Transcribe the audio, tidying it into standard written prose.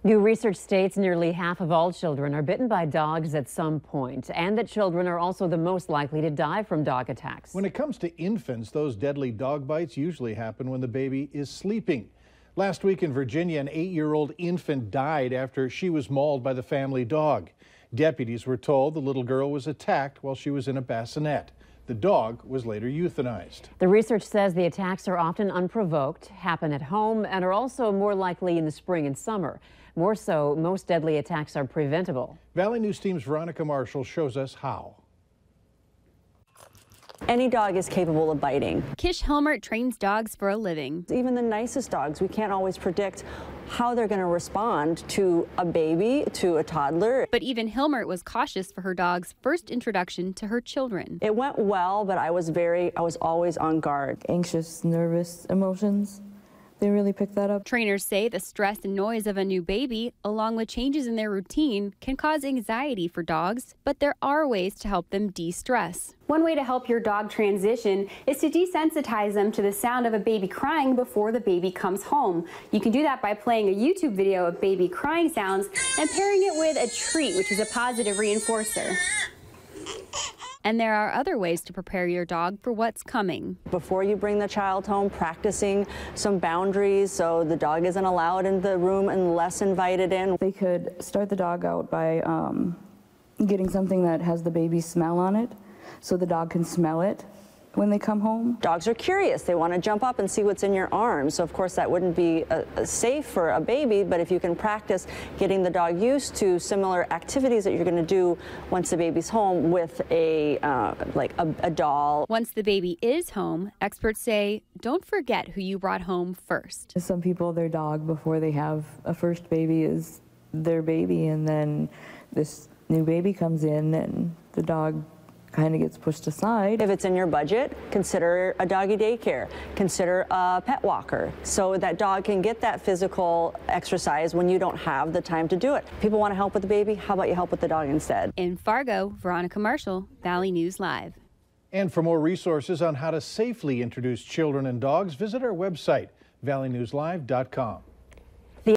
New research states nearly half of all children are bitten by dogs at some point, and that children are also the most likely to die from dog attacks. When it comes to infants, those deadly dog bites usually happen when the baby is sleeping. Last week in Virginia, an 8-year-old infant died after she was mauled by the family dog. Deputies were told the little girl was attacked while she was in a bassinet. The dog was later euthanized. The research says the attacks are often unprovoked, happen at home, and are also more likely in the spring and summer. More so, most deadly attacks are preventable. Valley News Team's Veronica Marshall shows us how. Any dog is capable of biting. Kish Helmert trains dogs for a living. Even the nicest dogs, we can't always predict how they're going to respond to a baby, to a toddler. But even Helmert was cautious for her dog's first introduction to her children. It went well, but I was always on guard. Anxious, nervous emotions. They really pick that up. Trainers say the stress and noise of a new baby, along with changes in their routine, can cause anxiety for dogs, but there are ways to help them de-stress. One way to help your dog transition is to desensitize them to the sound of a baby crying before the baby comes home. You can do that by playing a YouTube video of baby crying sounds and pairing it with a treat, which is a positive reinforcer. And there are other ways to prepare your dog for what's coming. Before you bring the child home, practicing some boundaries so the dog isn't allowed in the room unless invited in. They could start the dog out by getting something that has the baby's smell on it so the dog can smell it when they come home. Dogs are curious. They want to jump up and see what's in your arms. So of course that wouldn't be safe for a baby, but if you can practice getting the dog used to similar activities that you're going to do once the baby's home with like a doll. Once the baby is home, experts say don't forget who you brought home first. Some people, their dog before they have a first baby is their baby, and then this new baby comes in and the dog kind of gets pushed aside. If it's in your budget, consider a doggy daycare, consider a pet walker, so that dog can get that physical exercise when you don't have the time to do it. People want to help with the baby, how about you help with the dog instead? In Fargo, Veronica Marshall, Valley News Live. And for more resources on how to safely introduce children and dogs, visit our website, valleynewslive.com.